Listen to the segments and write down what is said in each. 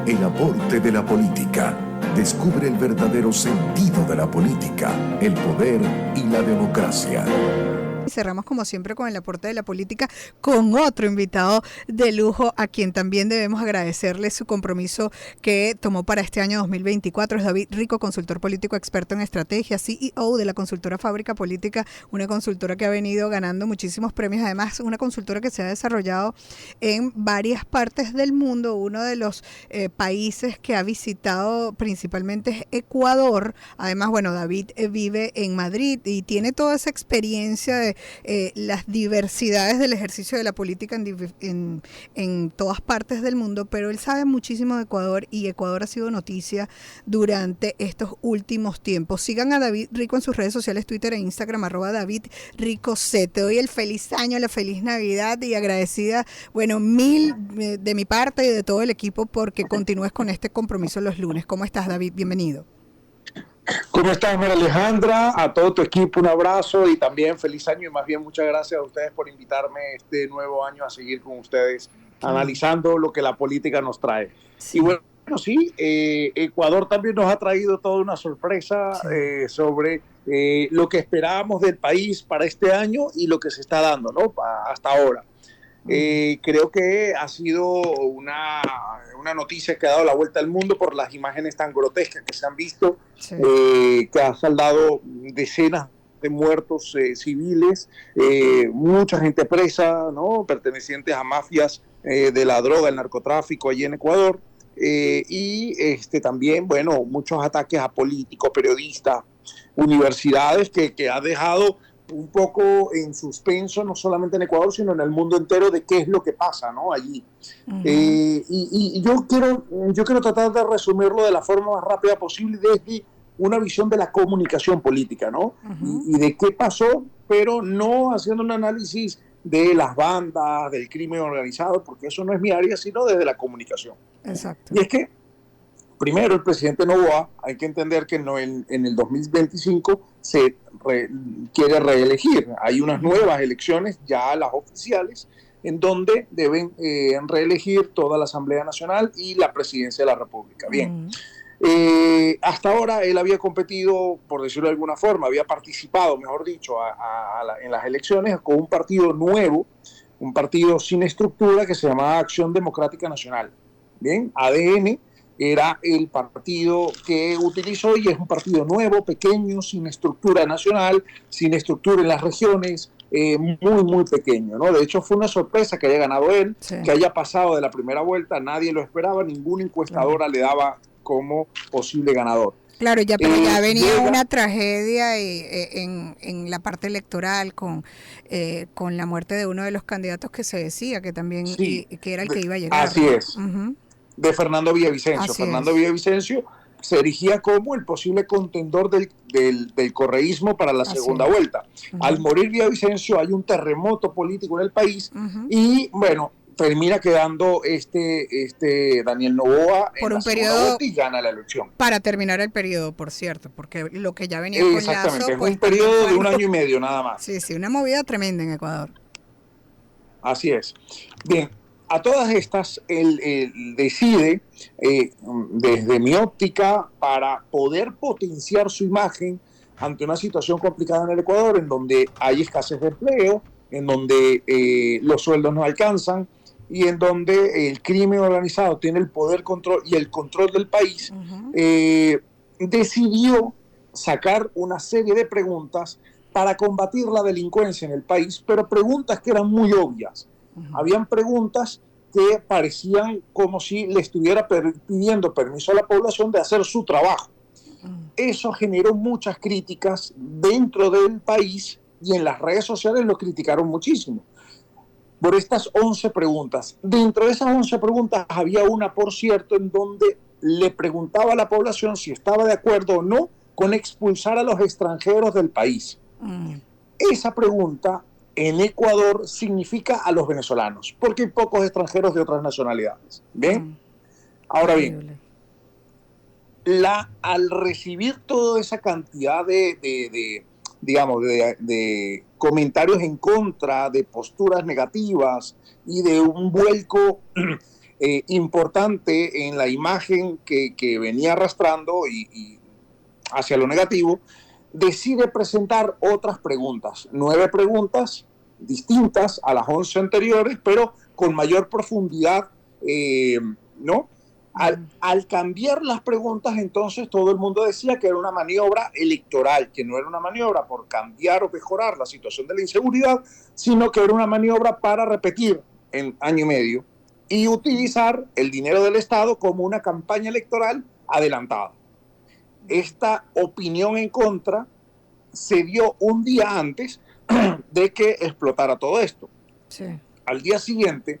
El aporte de la política. Descubre el verdadero sentido de la política, el poder y la democracia. Cerramos como siempre con el aporte de la política con otro invitado de lujo a quien también debemos agradecerle su compromiso que tomó para este año 2024. Es David Rico, consultor político experto en estrategia, CEO de la consultora Fábrica Política, una consultora que ha venido ganando muchísimos premios, además una consultora que se ha desarrollado en varias partes del mundo. Uno de los países que ha visitado principalmente es Ecuador. Además, bueno, David vive en Madrid y tiene toda esa experiencia de las diversidades del ejercicio de la política en todas partes del mundo, pero él sabe muchísimo de Ecuador y Ecuador ha sido noticia durante estos últimos tiempos. Sigan a David Rico en sus redes sociales, Twitter e Instagram, @DavidRicoC. Te doy el feliz año, la feliz Navidad y agradecida, bueno, mil de mi parte y de todo el equipo porque continúes con este compromiso los lunes. ¿Cómo estás, David? Bienvenido. ¿Cómo estás, María Alejandra? A todo tu equipo un abrazo y también feliz año y más bien muchas gracias a ustedes por invitarme este nuevo año a seguir con ustedes analizando lo que la política nos trae. Sí. Y bueno, sí, Ecuador también nos ha traído toda una sorpresa sobre lo que esperábamos del país para este año y lo que se está dando, ¿no? Hasta ahora. Creo que ha sido una noticia que ha dado la vuelta al mundo por las imágenes tan grotescas que se han visto, que ha saldado decenas de muertos civiles, mucha gente presa, ¿no? Pertenecientes a mafias de la droga, el narcotráfico allí en Ecuador, y también, bueno, muchos ataques a políticos, periodistas, universidades que ha dejado un poco en suspenso, no solamente en Ecuador, sino en el mundo entero, de qué es lo que pasa, ¿no? Allí. Y yo quiero tratar de resumirlo de la forma más rápida posible desde una visión de la comunicación política, ¿no? Y de qué pasó, pero no haciendo un análisis de las bandas, del crimen organizado, porque eso no es mi área, sino desde la comunicación. Exacto. Y es que primero, el presidente Noboa, hay que entender que en el 2025 se quiere reelegir. Hay unas nuevas elecciones, ya las oficiales, en donde deben reelegir toda la Asamblea Nacional y la Presidencia de la República. Bien. Hasta ahora él había competido, por decirlo de alguna forma, había participado, mejor dicho, en las elecciones con un partido nuevo, un partido sin estructura que se llamaba Acción Democrática Nacional. Bien, ADN. Era el partido que utilizó y es un partido nuevo, pequeño, sin estructura nacional, sin estructura en las regiones, muy, muy pequeño, ¿no? De hecho, fue una sorpresa que haya ganado él, que haya pasado de la primera vuelta, nadie lo esperaba, ninguna encuestadora le daba como posible ganador. Claro, pero ya venía una tragedia en la parte electoral con la muerte de uno de los candidatos que se decía que también que era el que iba a llegar. Así es. De Fernando Villavicencio. Fernando Villavicencio se erigía como el posible contendor del correísmo para la segunda vuelta. Al morir Villavicencio hay un terremoto político en el país y, bueno, termina quedando Daniel Noboa por en un periodo y gana la elección. Para terminar el periodo, por cierto, porque lo que ya venía con Lazo... Exactamente, es un periodo de un año y medio nada más. Sí, una movida tremenda en Ecuador. Así es. Bien. A todas estas, él decide, desde mi óptica, para poder potenciar su imagen ante una situación complicada en el Ecuador, en donde hay escasez de empleo, en donde los sueldos no alcanzan y en donde el crimen organizado tiene el poder control y el control del país, decidió sacar una serie de preguntas para combatir la delincuencia en el país, pero preguntas que eran muy obvias. Habían preguntas que parecían como si le estuviera pidiendo permiso a la población de hacer su trabajo. Eso generó muchas críticas dentro del país y en las redes sociales lo criticaron muchísimo por estas 11 preguntas. Dentro de esas 11 preguntas había una, por cierto, en donde le preguntaba a la población si estaba de acuerdo o no con expulsar a los extranjeros del país. Esa pregunta en Ecuador significa a los venezolanos, porque hay pocos extranjeros de otras nacionalidades. ¿Ven? Ahora bien, al recibir toda esa cantidad de comentarios en contra, de posturas negativas y de un vuelco importante en la imagen que venía arrastrando y hacia lo negativo, decide presentar otras preguntas, 9 preguntas distintas a las 11 anteriores, pero con mayor profundidad, ¿no? Al cambiar las preguntas, entonces todo el mundo decía que era una maniobra electoral, que no era una maniobra por cambiar o mejorar la situación de la inseguridad, sino que era una maniobra para repetir en año y medio y utilizar el dinero del Estado como una campaña electoral adelantada. Esta opinión en contra se dio un día antes de que explotara todo esto. Sí. Al día siguiente,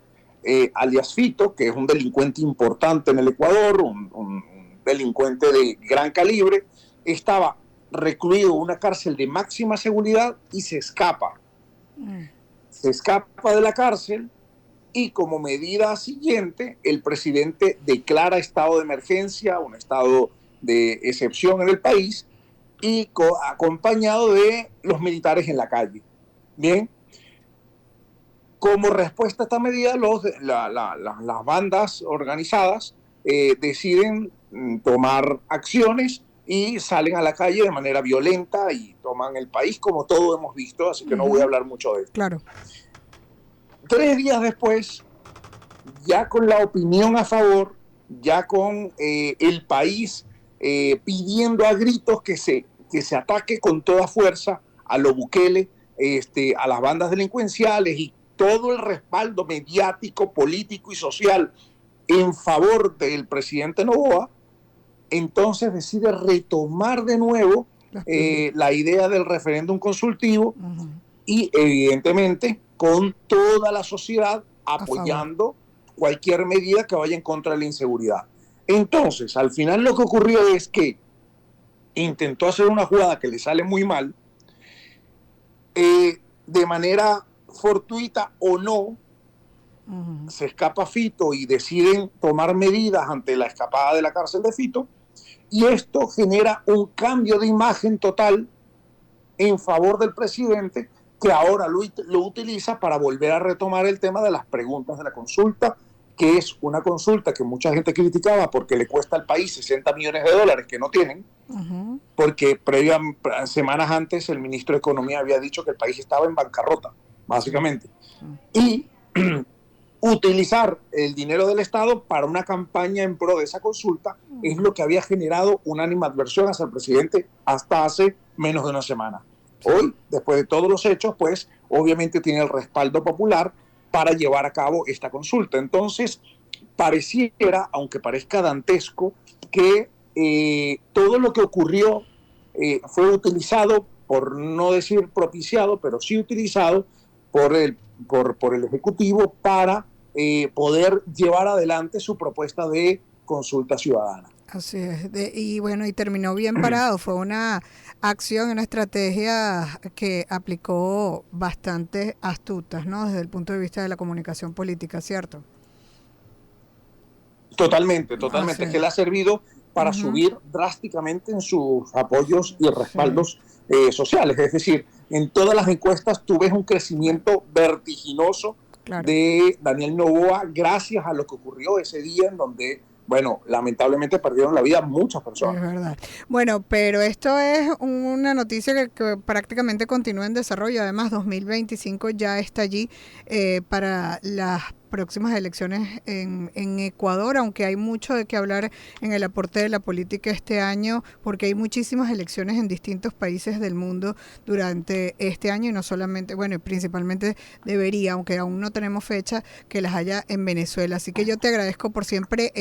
alias Fito, que es un delincuente importante en el Ecuador, un delincuente de gran calibre, estaba recluido en una cárcel de máxima seguridad y se escapa. Se escapa de la cárcel y como medida siguiente, el presidente declara estado de emergencia, un estado de excepción en el país, y acompañado de los militares en la calle. Bien, como respuesta a esta medida, las bandas organizadas deciden tomar acciones y salen a la calle de manera violenta y toman el país, como todos hemos visto, así que no voy a hablar mucho de esto. Claro. 3 días después, ya con la opinión a favor, ya con el país pidiendo a gritos que se ataque con toda fuerza a lo Bukele, a las bandas delincuenciales y todo el respaldo mediático, político y social en favor del presidente Noboa, entonces decide retomar de nuevo la idea del referéndum consultivo y evidentemente con toda la sociedad apoyando cualquier medida que vaya en contra de la inseguridad. Entonces, al final lo que ocurrió es que intentó hacer una jugada que le sale muy mal, de manera fortuita o no, se escapa Fito y deciden tomar medidas ante la escapada de la cárcel de Fito, y esto genera un cambio de imagen total en favor del presidente, que ahora lo utiliza para volver a retomar el tema de las preguntas de la consulta, que es una consulta que mucha gente criticaba porque le cuesta al país $60 millones que no tienen, porque semanas antes el ministro de Economía había dicho que el país estaba en bancarrota, básicamente. Y utilizar el dinero del Estado para una campaña en pro de esa consulta es lo que había generado una animadversión hacia el presidente hasta hace menos de una semana. Hoy, después de todos los hechos, pues obviamente tiene el respaldo popular para llevar a cabo esta consulta. Entonces, pareciera, aunque parezca dantesco, que todo lo que ocurrió fue utilizado, por no decir propiciado, pero sí utilizado por el Ejecutivo para poder llevar adelante su propuesta de consulta ciudadana. Así es, y bueno, y terminó bien parado. Fue una acción, una estrategia que aplicó bastante astutas, ¿no? Desde el punto de vista de la comunicación política, ¿cierto? Totalmente. Es que le ha servido para subir drásticamente en sus apoyos y respaldos sociales. Es decir, en todas las encuestas tú ves un crecimiento vertiginoso de Daniel Noboa gracias a lo que ocurrió ese día en donde, bueno, lamentablemente perdieron la vida muchas personas. Es verdad. Bueno, pero esto es una noticia que prácticamente continúa en desarrollo. Además, 2025 ya está allí para las próximas elecciones en Ecuador, aunque hay mucho de qué hablar en el aporte de la política este año, porque hay muchísimas elecciones en distintos países del mundo durante este año y no solamente, bueno, principalmente debería, aunque aún no tenemos fecha, que las haya en Venezuela. Así que yo te agradezco por siempre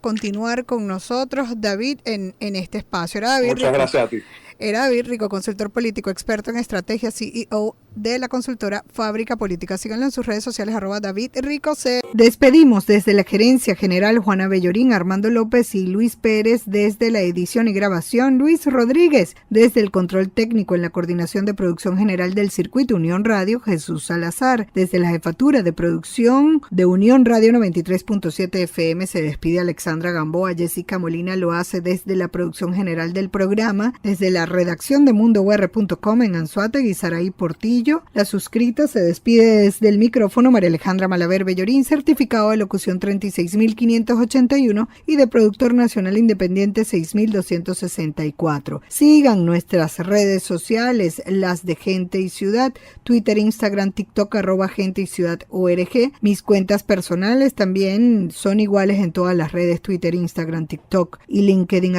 continuar con nosotros, David, en este espacio. Muchas gracias a ti. Era David Rico, consultor político, experto en estrategia, CEO de la consultora Fábrica Política. Síganlo en sus redes sociales, @DavidRicoC. Despedimos desde la Gerencia General Juana Bellorín, Armando López y Luis Pérez, desde la edición y grabación Luis Rodríguez, desde el control técnico en la coordinación de producción general del Circuito Unión Radio Jesús Salazar, desde la jefatura de producción de Unión Radio 93.7 FM se despide Alexandra Gamboa. Jessica Molina lo hace desde la producción general del programa, desde la la redacción de mundour.com en Anzoátegui, Saraí Portillo. La suscrita se despide desde el micrófono María Alejandra Malaver Bellorín, certificado de locución 36.581 y de productor nacional independiente 6.264. Sigan nuestras redes sociales, las de Gente y Ciudad, Twitter, Instagram, TikTok, @Gente y Ciudad ORG. Mis cuentas personales también son iguales en todas las redes, Twitter, Instagram, TikTok y LinkedIn,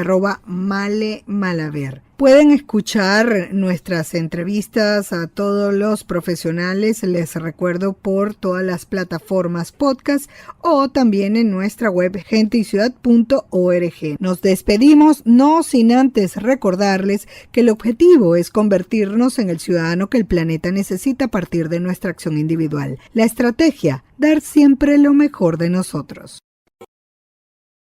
@Male Malaver. Pueden escuchar nuestras entrevistas a todos los profesionales, les recuerdo, por todas las plataformas podcast o también en nuestra web genteyciudad.org. Nos despedimos, no sin antes recordarles que el objetivo es convertirnos en el ciudadano que el planeta necesita a partir de nuestra acción individual. La estrategia, dar siempre lo mejor de nosotros.